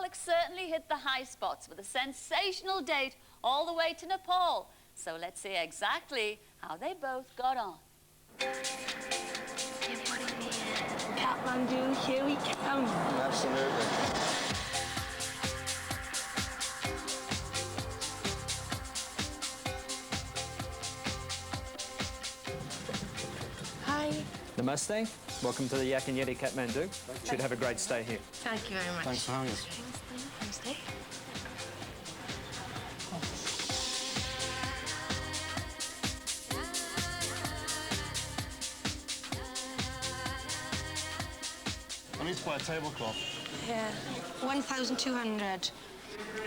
Alex certainly hit the high spots with a sensational date all the way to Nepal. So let's see exactly how they both got on. Kathmandu, here we come. Absolutely. Hi. Namaste. Welcome to the Yak and Yeti Kathmandu. Should have a great stay here. Thank you very much. Thanks for having us. Namaste. I need to buy a tablecloth. Yeah. 1,200.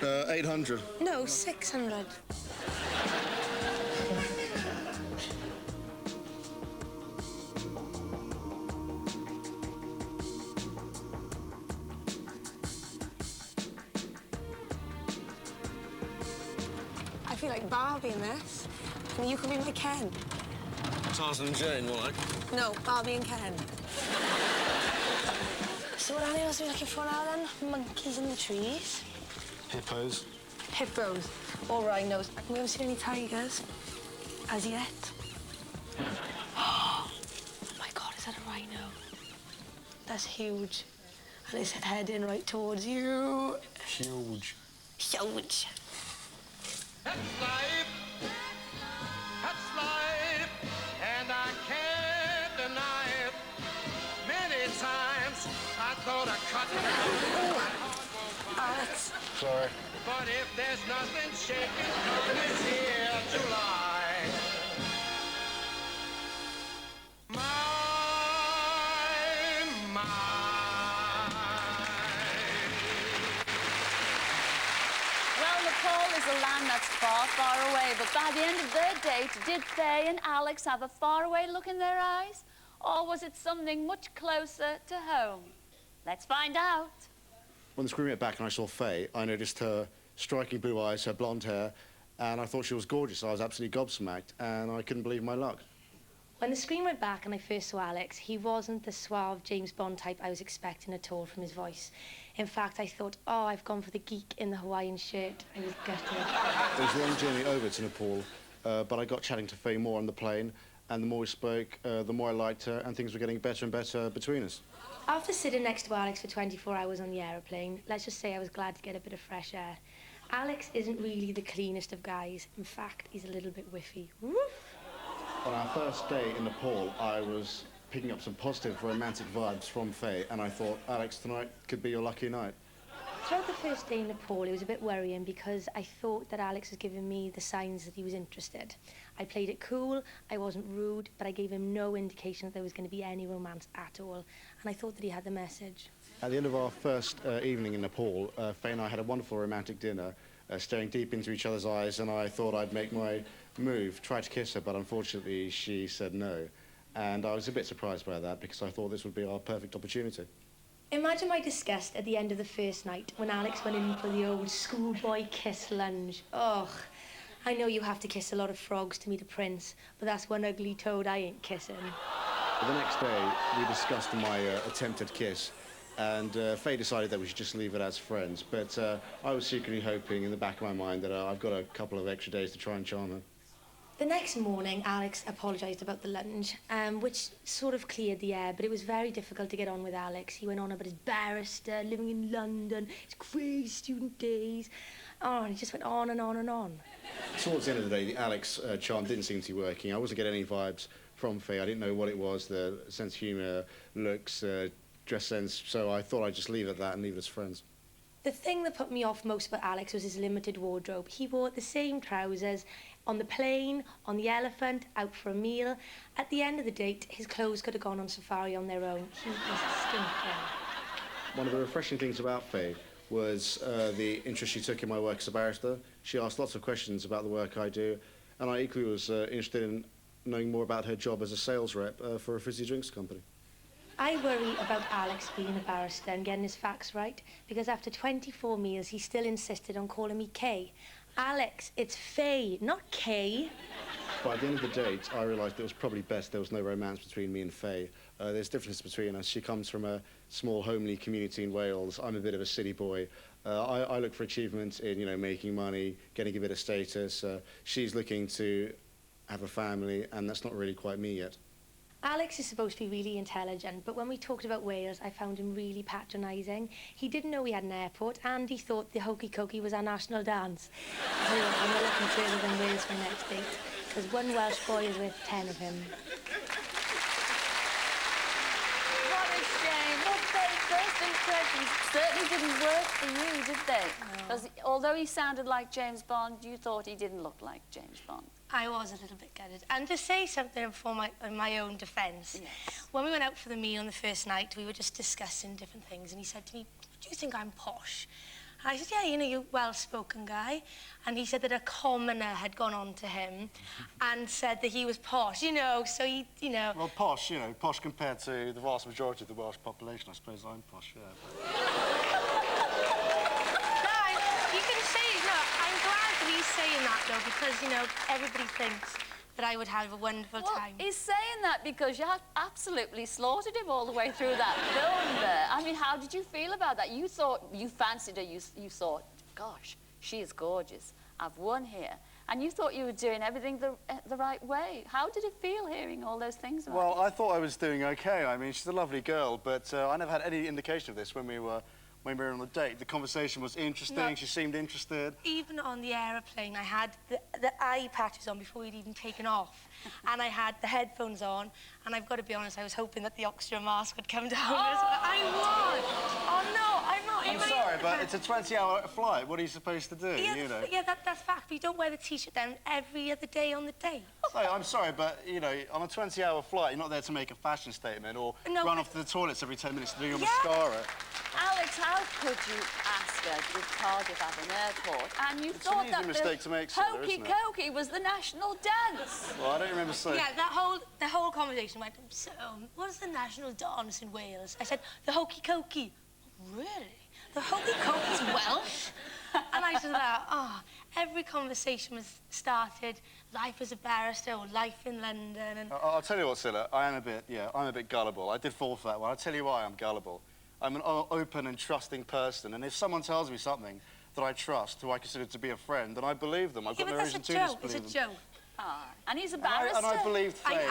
800. No, 600. I feel like Barbie in this. And you could be my Ken. Tarzan and Jane, more like. No, Barbie and Ken. So what animals are we looking for now, then? Monkeys in the trees? Hippos. Hippos or rhinos. We haven't seen any tigers as yet. Oh my God, is that a rhino? That's huge. And it's heading right towards you. Huge. Huge. That's life, and I can't deny it. Many times I thought I cut it out. Alex. Sorry. But if there's nothing shaking, come is here to lie. My. Well, Nepal is a land that's far, far away, but by the end of their date, did Faye and Alex have a faraway look in their eyes? Or was it something much closer to home? Let's find out. When the screen went back and I saw Faye, I noticed her striking blue eyes, her blonde hair, and I thought she was gorgeous. I was absolutely gobsmacked, and I couldn't believe my luck. When the screen went back and I first saw Alex, he wasn't the suave James Bond type I was expecting at all from his voice. In fact, I thought, oh, I've gone for the geek in the Hawaiian shirt. I was gutted. It was a long journey over to Nepal, but I got chatting to Faye more on the plane, and the more we spoke, the more I liked her, and things were getting better and better between us. After sitting next to Alex for 24 hours on the aeroplane, let's just say I was glad to get a bit of fresh air. Alex isn't really the cleanest of guys. In fact, he's a little bit whiffy. Woof. On our first day in Nepal, I was picking up some positive romantic vibes from Faye, and I thought, Alex, tonight could be your lucky night. Throughout the first day in Nepal, it was a bit worrying because I thought that Alex was giving me the signs that he was interested. I played it cool, I wasn't rude, but I gave him no indication that there was going to be any romance at all, and I thought that he had the message. At the end of our first evening in Nepal, Faye and I had a wonderful romantic dinner, staring deep into each other's eyes, and I thought I'd make my move, try to kiss her, but unfortunately she said no. And I was a bit surprised by that because I thought this would be our perfect opportunity. Imagine my disgust at the end of the first night when Alex went in for the old schoolboy kiss lunge. Ugh. I know you have to kiss a lot of frogs to meet a prince, but that's one ugly toad I ain't kissing. The next day, we discussed my attempted kiss, and Faye decided that we should just leave it as friends. But I was secretly hoping in the back of my mind that I've got a couple of extra days to try and charm her. The next morning, Alex apologised about the lunge, which sort of cleared the air, but it was very difficult to get on with Alex. He went on about his barrister, living in London, his crazy student days. Oh, and he just went on and on and on. Towards the end of the day, the Alex charm didn't seem to be working. I wasn't getting any vibes from Faye. I didn't know what it was, the sense of humour, looks, dress sense, so I thought I'd just leave it at that and leave it as friends. The thing that put me off most about Alex was his limited wardrobe. He wore the same trousers on the plane, on the elephant, out for a meal. At the end of the date, his clothes could have gone on safari on their own. He was stinking. One of the refreshing things about Faye was the interest she took in my work as a barrister. She asked lots of questions about the work I do, and I equally was interested in knowing more about her job as a sales rep for a fizzy drinks company. I worry about Alex being a barrister and getting his facts right, because after 24 meals, he still insisted on calling me Kay. Alex, it's Faye, not Kay. By the end of the date, I realised it was probably best there was no romance between me and Faye. There's difference between us. She comes from a small, homely community in Wales. I'm a bit of a city boy. I look for achievements in, you know, making money, getting a bit of status. She's looking to have a family, and that's not really quite me yet. Alex is supposed to be really intelligent, but when we talked about Wales, I found him really patronising. He didn't know we had an airport, and he thought the hokey cokey was our national dance. I'm not looking further than Wales for my next date, because one Welsh boy is worth 10 of him. What a shame. Well, those first impressions certainly didn't work for you, did they? Because although he sounded like James Bond, you thought he didn't look like James Bond. I was a little bit gutted. And to say something in my own defence, Yes. when we went out for the meal on the first night, we were just discussing different things, and he said to me, "Do you think I'm posh?" And I said, "Yeah, you know, you're a well-spoken guy." And he said that a commoner had gone on to him and said that he was posh, you know, so he, you know... Well, posh, you know, posh compared to the vast majority of the Welsh population. I suppose I'm posh, yeah. You can say, no, I'm glad that he's saying that, though, because, you know, everybody thinks that I would have a wonderful time. He's saying that because you absolutely slaughtered him all the way through that film there. I mean, how did you feel about that? You thought you fancied her, you thought, gosh, she is gorgeous. I've won here. And you thought you were doing everything the right way. How did it feel hearing all those things about Well, you? I thought I was doing okay. I mean, she's a lovely girl, but I never had any indication of this when we were on the date. The conversation was interesting. No. She seemed interested. Even on the aeroplane, I had the eye patches on before we'd even taken off. And I had the headphones on, and I've got to be honest, I was hoping that the oxygen mask would come down as well. I was! Oh, no, I'm not... I'm sorry, but it's a 20-hour flight. What are you supposed to do, Yeah, you know? yeah, that's fact, but you don't wear the T-shirt down every other day on the date. No, I'm sorry, but, you know, on a 20-hour flight, you're not there to make a fashion statement or No, run but- off to the toilets every 10 minutes to do your Yeah. mascara. Alex, how could you ask her did Cardiff have an airport? And you It's thought an easy that mistake to make, Sarah, hokey isn't it? cokey was the national dance. Well, I don't remember saying... Yeah, the whole conversation went, so, what's the national dance in Wales? I said, the hokey cokey. Oh, really? The hokey cokey's Welsh? And I said, every conversation was started, life as a barrister or life in London. And I'll tell you what, Scylla, I'm a bit gullible. I did fall for that one. I'll tell you why I'm gullible. I'm an open and trusting person, and if someone tells me something that I trust, who I consider to be a friend, then I believe them. I've yeah, got but no that's a reason to joke. disbelieve It's a them. joke. And he's a And barrister. I believed Faye.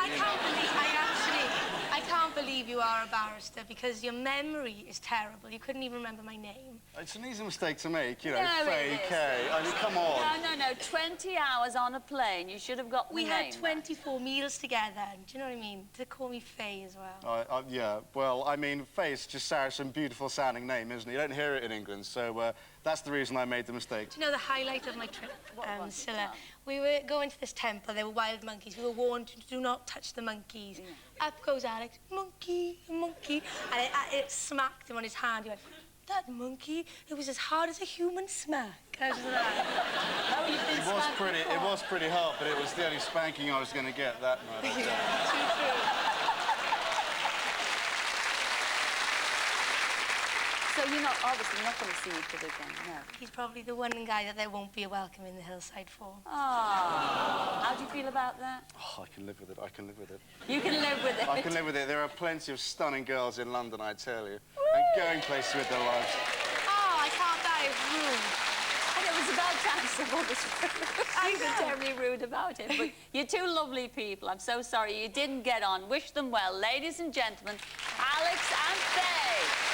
I can't believe you are a barrister because your memory is terrible. You couldn't even remember my name. It's an easy mistake to make, you know, No, Faye, it is. Kay. I mean, come on. No. 20 hours on a plane. You should have got the We name. had 24 meals together. Do you know what I mean? To call me Faye as well. Yeah, well, I mean, Faye's just some beautiful sounding name, isn't it? You don't hear it in England, so that's the reason I made the mistake. Do you know the highlight of my trip, What was it, Scylla? Tom? We were going to this temple. There were wild monkeys. We were warned to do not touch the monkeys. Up goes Alex, monkey, monkey. And it smacked him on his hand. He went, that monkey, it was as hard as a human smack. I was like, Oh, you've been spanked before. It was pretty hard, but it was the only spanking I was going to get that night. too true. So you're obviously not going to see each other again, no. He's probably the one guy that there won't be a welcome in the hillside for. Oh, how do you feel about that? Oh, I can live with it. I can live with it. You can live with it. I can live with it. There are plenty of stunning girls in London, I tell you, and going places with their lives. Oh, I can't die of rude. And it was about time someone was rude. I was terribly rude about it. But you're two lovely people. I'm so sorry you didn't get on. Wish them well. Ladies and gentlemen, Alex and Faye.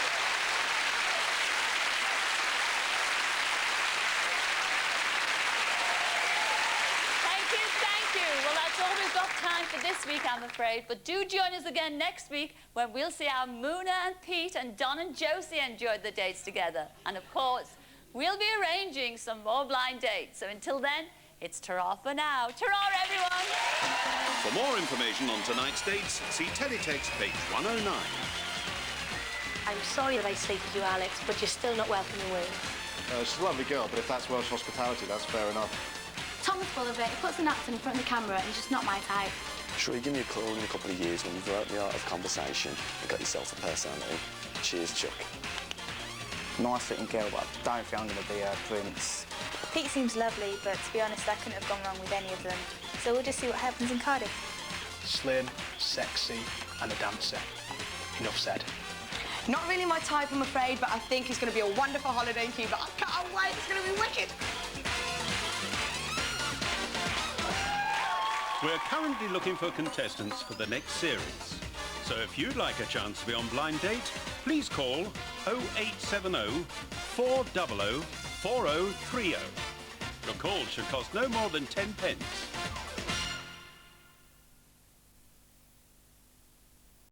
Thank you. Well, that's all we've got time for this week, I'm afraid. But do join us again next week when we'll see how Moona and Pete and Don and Josie enjoyed the dates together. And, of course, we'll be arranging some more blind dates. So until then, it's ta-ra for now. Ta-ra, everyone! For more information on tonight's dates, see Teletext page 109. I'm sorry that I slated you, Alex, but you're still not welcome in Wales. She's a lovely girl, but if that's Welsh hospitality, that's fair enough. Tom is full of it. He puts an accent in front of the camera and he's just not my type. Sure, you give me a call in a couple of years when you've learnt the art of conversation and got yourself a personality. Cheers, Chuck. Nice fitting girl, but I don't think I'm going to be a prince. Pete seems lovely, but to be honest, I couldn't have gone wrong with any of them. So we'll just see what happens in Cardiff. Slim, sexy, and a dancer. Enough said. Not really my type, I'm afraid, but I think it's going to be a wonderful holiday in Cuba. I can't wait, it's going to be wicked. We're currently looking for contestants for the next series. So if you'd like a chance to be on Blind Date, please call 0870 400 4030. Your call should cost no more than 10 pence.